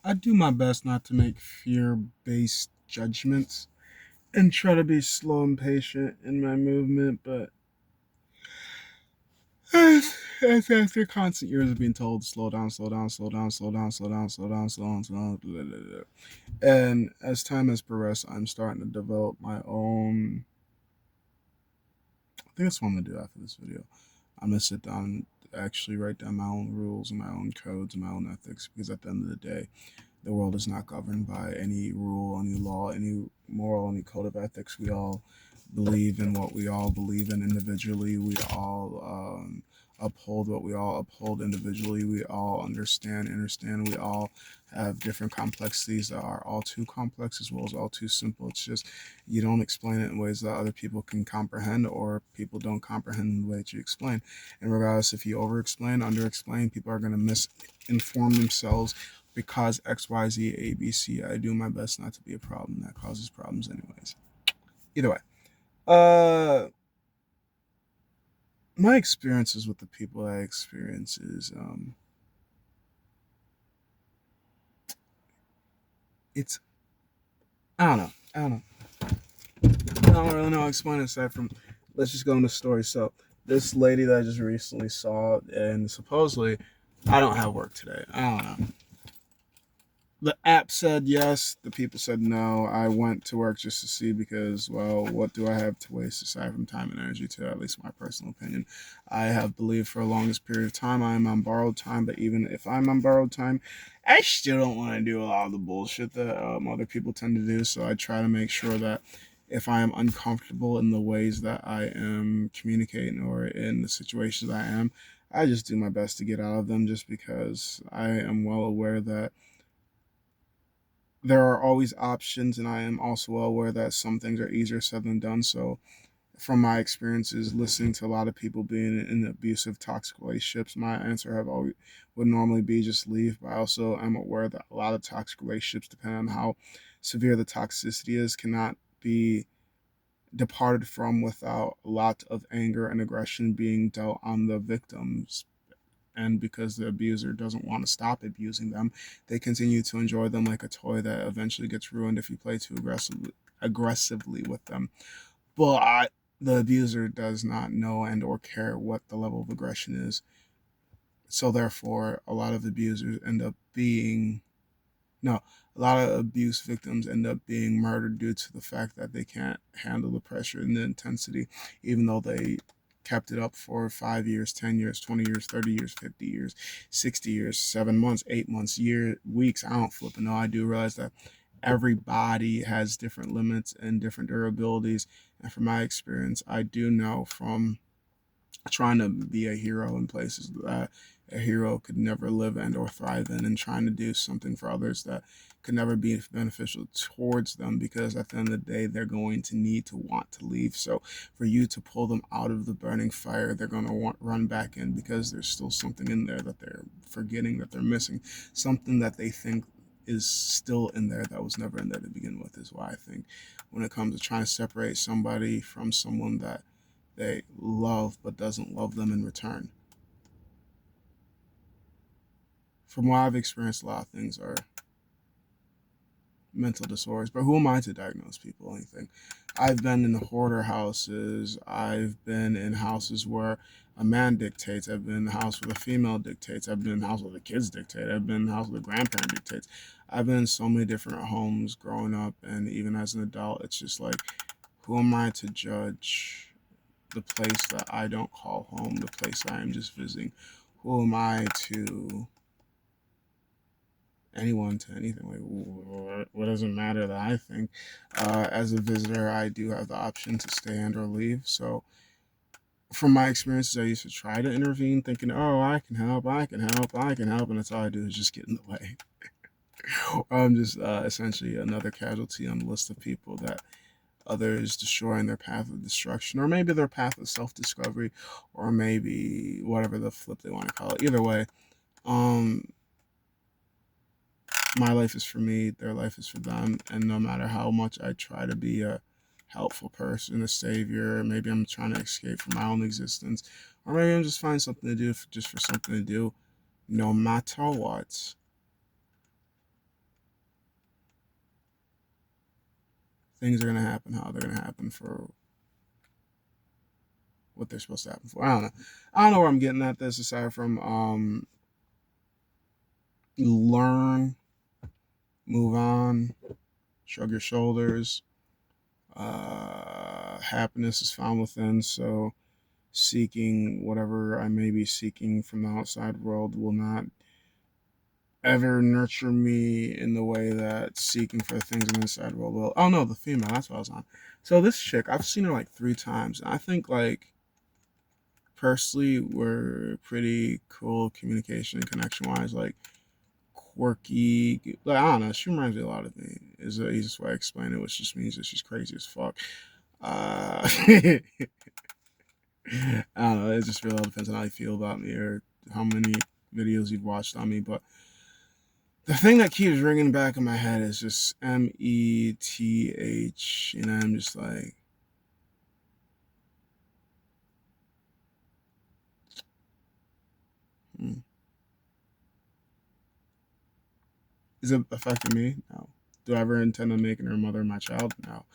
I do my best not to make fear-based judgments and try to be slow and patient in my movement, but as after constant years of being told slow down, slow down, slow down, slow down, slow down, slow down, slow down, slow down, blah, blah, blah. And as time has progressed, I'm starting to develop my own. I think that's what I'm gonna do after this video. I'm gonna sit down and actually write down my own rules and my own codes and my own ethics, because at the end of the day, the world is not governed by any rule, any law, any moral, any code of ethics. We all believe in what we all believe in individually. We all uphold what we all uphold individually. We all understand. We all have different complexities that are all too complex as well as all too simple. It's just you don't explain it in ways that other people can comprehend, or people don't comprehend in the way that you explain. And regardless if you over explain, under explain, people are going to misinform themselves because X, Y, Z, A, B, C. I do my best not to be a problem that causes problems, anyways. Either way, uh, my experiences with the people I experience is, it's, I don't know. I don't know. I don't really know how to explain it aside from, let's just go into the story. So, this lady that I just recently saw, and supposedly, I don't have work today. I don't know. The app said yes, the people said no. I went to work just to see because, well, what do I have to waste aside from time and energy to, at least my personal opinion. I have believed for the longest period of time I am on borrowed time, but even if I'm on borrowed time, I still don't want to do a lot of the bullshit that other people tend to do. So I try to make sure that if I am uncomfortable in the ways that I am communicating or in the situations I am, I just do my best to get out of them just because I am well aware that there are always options, and I am also well aware that some things are easier said than done. So, from my experiences listening to a lot of people being in abusive, toxic relationships, my answer have always would normally be just leave. But I also am aware that a lot of toxic relationships, depending on how severe the toxicity is, cannot be departed from without a lot of anger and aggression being dealt on the victims, and because the abuser doesn't want to stop abusing them, they continue to enjoy them like a toy that eventually gets ruined if you play too aggressively with them. But the abuser does not know and or care what the level of aggression is. So therefore, a lot of abusers end up being no, a lot of abuse victims end up being murdered due to the fact that they can't handle the pressure and the intensity, even though they kept it up for 5 years, 10 years, 20 years, 30 years, 50 years, 60 years, 7 months, 8 months, year, weeks. I don't flip and know. I do realize that everybody has different limits and different durabilities. And from my experience, I do know from trying to be a hero in places that a hero could never live and or thrive in, and trying to do something for others that could never be beneficial towards them, because at the end of the day they're going to need to want to leave. So for you to pull them out of the burning fire, they're going to want run back in because there's still something in there that they're forgetting, that they're missing, something that they think is still in there that was never in there to begin with. Is why I think when it comes to trying to separate somebody from someone that they love but doesn't love them in return. From what I've experienced, a lot of things are mental disorders, but who am I to diagnose people anything? I've been in hoarder houses. I've been in houses where a man dictates. I've been in a house where a female dictates. I've been in a house where the kids dictate. I've been in a house where the grandparent dictates. I've been in so many different homes growing up, and even as an adult, it's just like, who am I to judge the place that I don't call home, the place I am just visiting? Who am I to anyone, to anything? Like, what does it matter that I think? As a visitor, I do have the option to stay and or leave. So, from my experiences, I used to try to intervene, thinking, "Oh, I can help, I can help, I can help," and that's all I do is just get in the way. I'm just essentially another casualty on the list of people that others destroying their path of destruction, or maybe their path of self-discovery, or maybe whatever the flip they want to call it. Either way, um, my life is for me, their life is for them, and no matter how much I try to be a helpful person, a savior, maybe I'm trying to escape from my own existence, or maybe I'm just finding something to do just for something to do. No matter what, things are gonna happen how they're gonna happen for what they're supposed to happen for. I don't know. I don't know where I'm getting at this aside from learn, move on, shrug your shoulders. Happiness is found within, so seeking whatever I may be seeking from the outside world will not ever nurture me in the way that seeking for things in the inside world will. Oh no, the female, that's what I was on. So this chick, I've seen her like 3 times. And I think like personally we're pretty cool communication and connection wise, like quirky. Like I don't know, she reminds me a lot of me. Is the easiest way to explain it, which just means that she's crazy as fuck. I don't know. It just really all depends on how you feel about me or how many videos you've watched on me. But the thing that keeps ringing back in my head is just METH, and I'm just like, hmm. Is it affecting me? No. Do I ever intend on making her mother my child? No.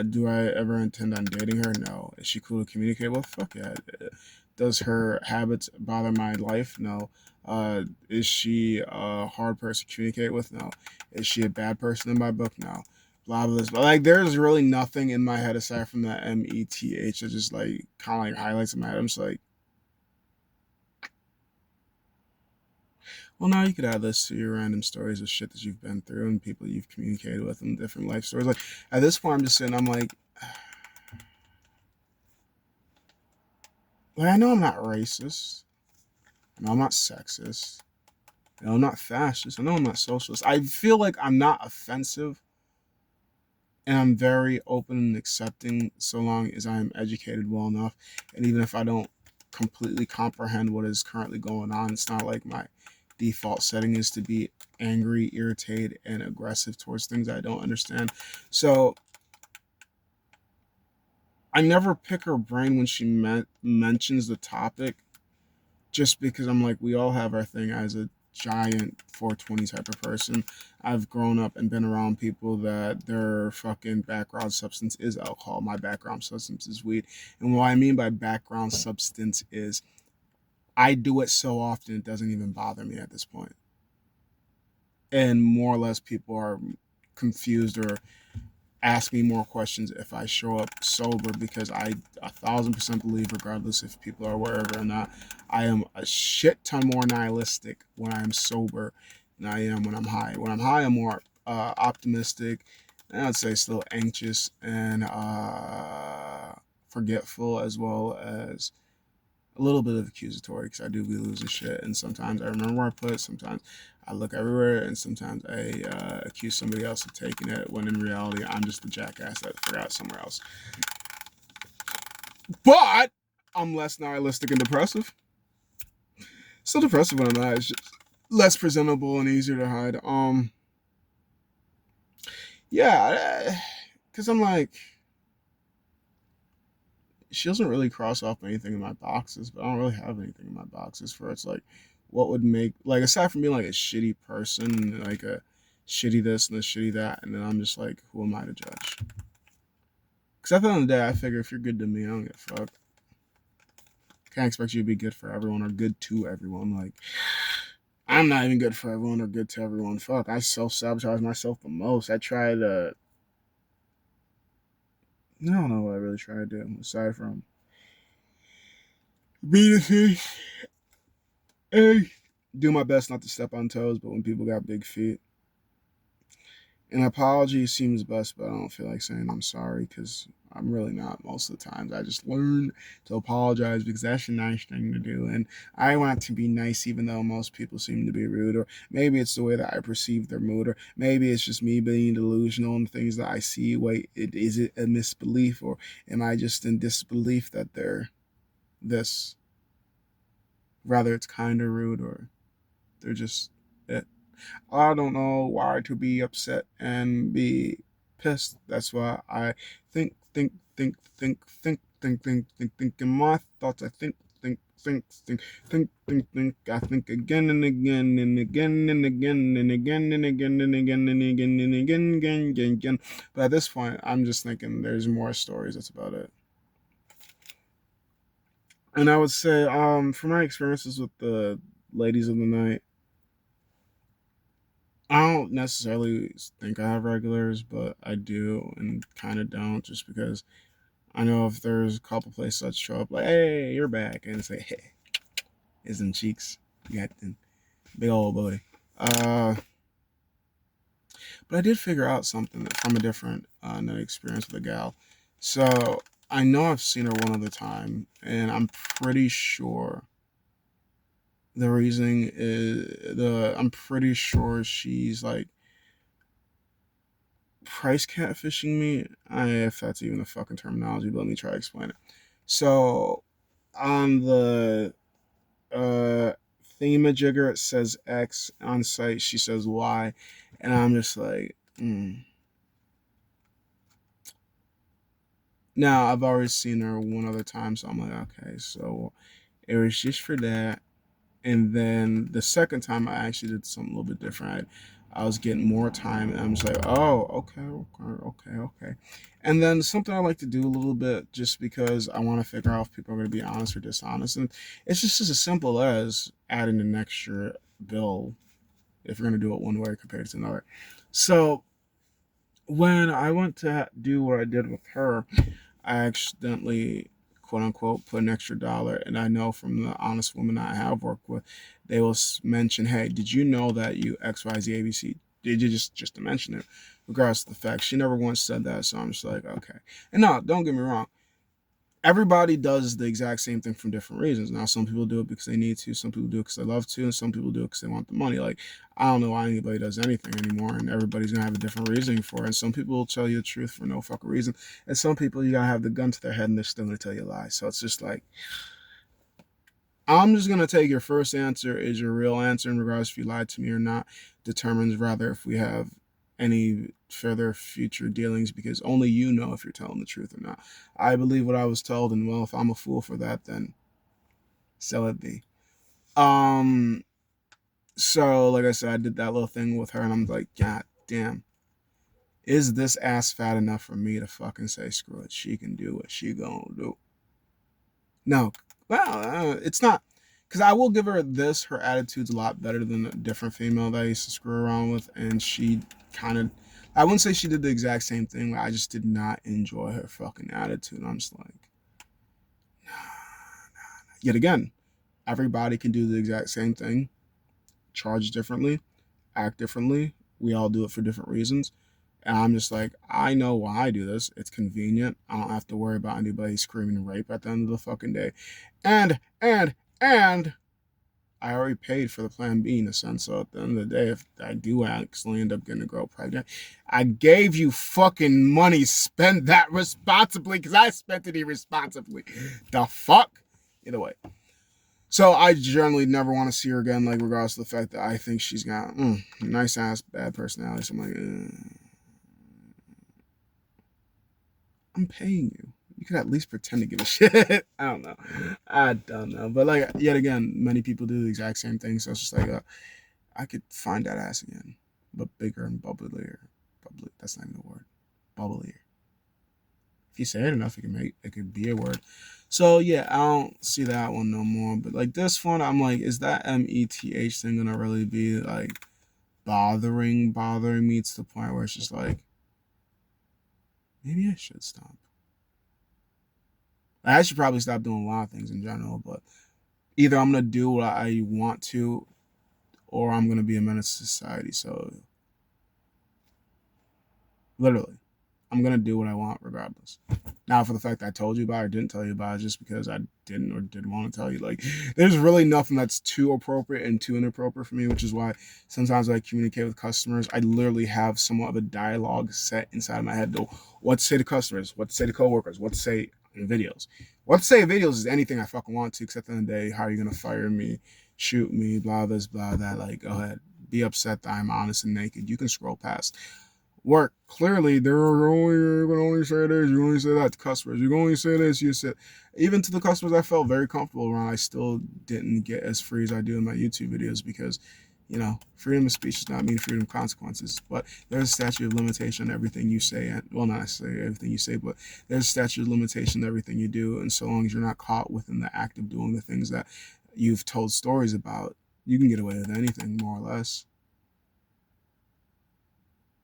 Do I ever intend on dating her? No. Is she cool to communicate with? Fuck yeah. Does her habits bother my life? No. Is she a hard person to communicate with? No. Is she a bad person in my book? No. Blah blah. But like, there's really nothing in my head aside from that METH that just like kind of like highlights in my head. I'm just like, well, now you could add this to your random stories of shit that you've been through and people you've communicated with and different life stories. Like at this point, I'm just sitting. I'm like I know I'm not racist. I know I'm not sexist. I know I'm not fascist. I know I'm not socialist. I feel like I'm not offensive, and I'm very open and accepting so long as I'm educated well enough. And even if I don't completely comprehend what is currently going on, it's not like my default setting is to be angry, irritated, and aggressive towards things I don't understand. So I never pick her brain when she mentions the topic, just because I'm like, we all have our thing as a giant 420 type of person. I've grown up and been around people that their fucking background substance is alcohol. My background substance is weed. And what I mean by background substance is I do it so often it doesn't even bother me at this point. And more or less people are confused or ask me more questions if I show up sober, because I 1,000% believe, regardless if people are aware of it or not, I am a shit ton more nihilistic when I am sober than I am when I'm high. When I'm high, I'm more optimistic, and I'd say still anxious and forgetful, as well as a little bit of accusatory, because I do be losing shit, and sometimes I remember where I put it, sometimes I look everywhere, and sometimes I accuse somebody else of taking it, when in reality I'm just the jackass that forgot somewhere else. But I'm less nihilistic and depressive. Still depressive when I'm not. It's just less presentable and easier to hide. Yeah, because I'm like, she doesn't really cross off anything in my boxes, but I don't really have anything in my boxes for it's like, what would make, like, aside from being like a shitty person, like a shitty this and a shitty that, and then I'm just like, who am I to judge? Because at the end of the day, I figure if you're good to me, I don't give a fuck. Can't expect you to be good for everyone or good to everyone. Like, I'm not even good for everyone or good to everyone. Fuck, I self sabotage myself the most. I try to. I don't know what I really try to do aside from be the thing. Do my best not to step on toes, but when people got big feet, an apology seems best, but I don't feel like saying I'm sorry, because I'm really not most of the times. I just learn to apologize because that's a nice thing to do. And I want to be nice even though most people seem to be rude. Or maybe it's the way that I perceive their mood. Or maybe it's just me being delusional in things that I see. Wait, is it a misbelief? Or am I just in disbelief that they're this? Rather, it's kind of rude, or they're just it. I don't know why to be upset and be pissed. That's why I think, in my thoughts. I think, think. I think again and again and again and again and again and again and again and again and again, again. But at this point, I'm just thinking there's more stories. That's about it. And I would say, from my experiences with the ladies of the night, I don't necessarily think I have regulars, but I do and kind of don't, just because I know if there's a couple places that show up like, hey, you're back, and say, hey, isn't cheeks? You got the big old booty. But I did figure out something from a different experience with a gal. So I know I've seen her one other time, and I'm pretty sure the reasoning is I'm pretty sure she's like price catfishing me. If that's even a fucking terminology, but let me try to explain it. So on the uh thingamajigger it says X, on site she says Y, and I'm just like, Now I've already seen her one other time, so I'm like, okay, so it was just for that. And then the second time I actually did something a little bit different. I was getting more time, and I'm just like, oh, okay. And then something I like to do a little bit, just because I want to figure out if people are going to be honest or dishonest. And it's just as simple as adding an extra bill if you're going to do it one way compared to another. So when I went to do what I did with her, I accidentally, quote unquote, put an extra dollar. And I know from the honest women I have worked with, they will mention, hey, did you know that you XYZ ABC? Did you just to mention it? Regardless of the fact, she never once said that. So I'm just like, okay. And no, don't get me wrong. Everybody does the exact same thing for different reasons. Now, some people do it because they need to, some people do it because they love to, and some people do it because they want the money. Like, I don't know why anybody does anything anymore, and everybody's gonna have a different reasoning for it. And some people will tell you the truth for no fucking reason, and some people you gotta have the gun to their head and they're still gonna tell you lies. So it's just like, I'm just gonna take your first answer is your real answer in regards if you lied to me or not. Determines rather if we have any further future dealings, because only you know if you're telling the truth or not. I believe what I was told, and well, if I'm a fool for that, then so it be. Um, so like I said, I did that little thing with her, and I'm like, God damn, is this ass fat enough for me to fucking say screw it? She can do what she gonna do. No, well, it's not, because I will give her this. Her attitude's a lot better than a different female that I used to screw around with, and she kind of, I wouldn't say she did the exact same thing. I just did not enjoy her fucking attitude. I'm just like, nah, nah. Yet again, everybody can do the exact same thing, charge differently, act differently. We all do it for different reasons. And I'm just like, I know why I do this. It's convenient. I don't have to worry about anybody screaming rape at the end of the fucking day. And I already paid for the plan B in a sense. So at the end of the day, if I do actually end up getting a girl pregnant, I gave you fucking money. Spend that responsibly, because I spent it irresponsibly. The fuck? Either way. So I generally never want to see her again, like regardless of the fact that I think she's got nice ass bad personality. So I'm like, I'm paying you. You could at least pretend to give a shit. I don't know. But like yet again, many people do the exact same thing. So it's just like I could find that ass again, but bigger and bubblier. Bubbly. That's not even a word. Bubblier. If you say it enough, it could be a word. So yeah, I don't see that one no more. But like this one, I'm like, is that METH thing gonna really be like bothering me to the point where it's just like, maybe I should stop. I should probably stop doing a lot of things in general, but either I'm gonna do what I want to, or I'm gonna be a menace to society. So literally, I'm gonna do what I want regardless. Now, for the fact that I told you about it or didn't tell you about it, just because I didn't or didn't want to tell you, like, there's really nothing that's too appropriate and too inappropriate for me, which is why sometimes when I communicate with customers, I literally have somewhat of a dialogue set inside of my head, though, what to say to customers, what to say to coworkers, what to say in videos. What to say in videos is anything I fucking want to, because at the end of the day, how are you gonna fire me, shoot me, blah this, blah that? Like, go ahead, be upset that I'm honest and naked. You can scroll past. work. Clearly, they're only you're gonna only say this, you only say that to customers. You can only say this, you said even to the customers I felt very comfortable around, I still didn't get as free as I do in my YouTube videos because, freedom of speech does not mean freedom of consequences. But there's a statute of limitation on everything you say, and well, not necessarily everything you say, but there's a statute of limitation on everything you do. And so long as you're not caught within the act of doing the things that you've told stories about, you can get away with anything, more or less.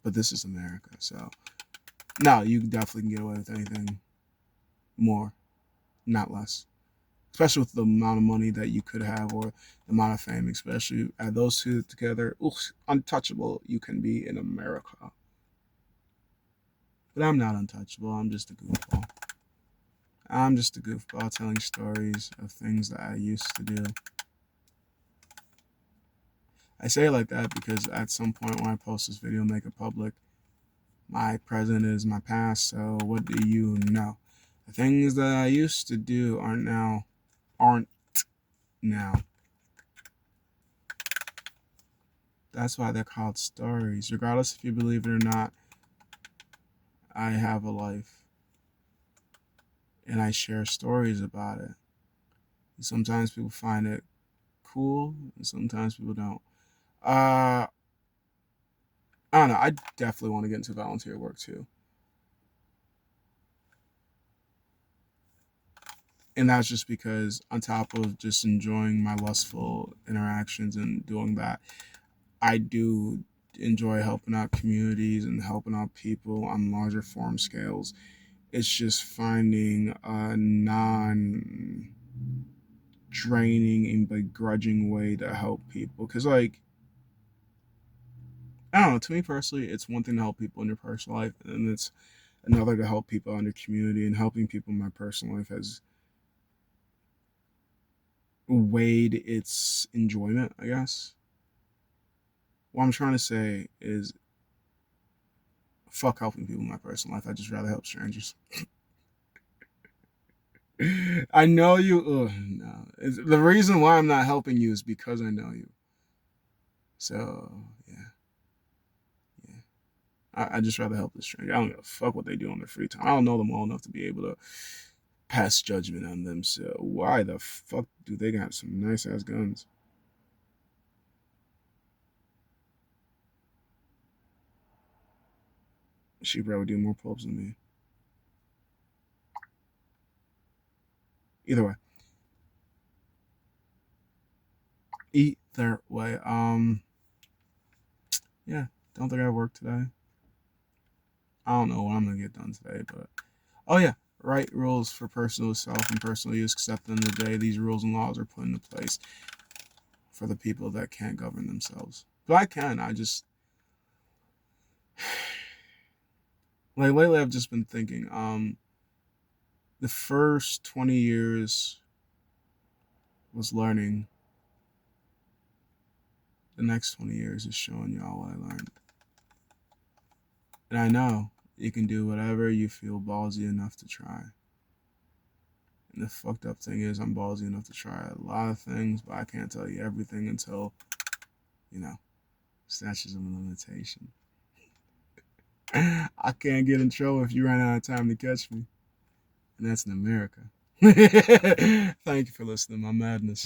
But this is America, so no, you definitely can get away with anything more, not less. Especially with the amount of money that you could have or the amount of fame, especially add those two together. Oof, untouchable you can be in America. But I'm not untouchable. I'm just a goofball. I'm just a goofball telling stories of things that I used to do. I say it like that because at some point when I post this video and make it public, my present is my past. So what do you know? The things that I used to do aren't now. That's why they're called stories. Regardless if you believe it or not, I have a life and I share stories about it. And sometimes people find it cool and sometimes people don't. I don't know. I definitely want to get into volunteer work too. And that's just because, on top of just enjoying my lustful interactions and doing that, I do enjoy helping out communities and helping out people on larger form scales. It's just finding a non draining and begrudging way to help people. Because, like, I don't know, to me personally, it's one thing to help people in your personal life, and it's another to help people in your community. And helping people in my personal life has weighed its enjoyment, I guess. What I'm trying to say is, fuck helping people in my personal life. I just rather help strangers. I know you. Ugh, no, the reason why I'm not helping you is because I know you. So yeah, yeah. I just rather help the stranger. I don't give a fuck what they do on their free time. I don't know them well enough to be able to pass judgment on them. So why the fuck do they got some nice ass guns? She probably do more pull-ups than me. Either way, either way. Yeah. Don't think I work today. I don't know what I'm gonna get done today, but oh yeah, right rules for personal self and personal use. Except in the day, these rules and laws are put into place for the people that can't govern themselves. But I can. I just like lately. I've just been thinking. The first 20 years was learning. The next 20 years is showing y'all what I learned. And I know you can do whatever you feel ballsy enough to try. And the fucked up thing is, I'm ballsy enough to try a lot of things, but I can't tell you everything until, you know, statutes of limitation. I can't get in trouble if you run out of time to catch me. And that's in America. Thank you for listening to my madness.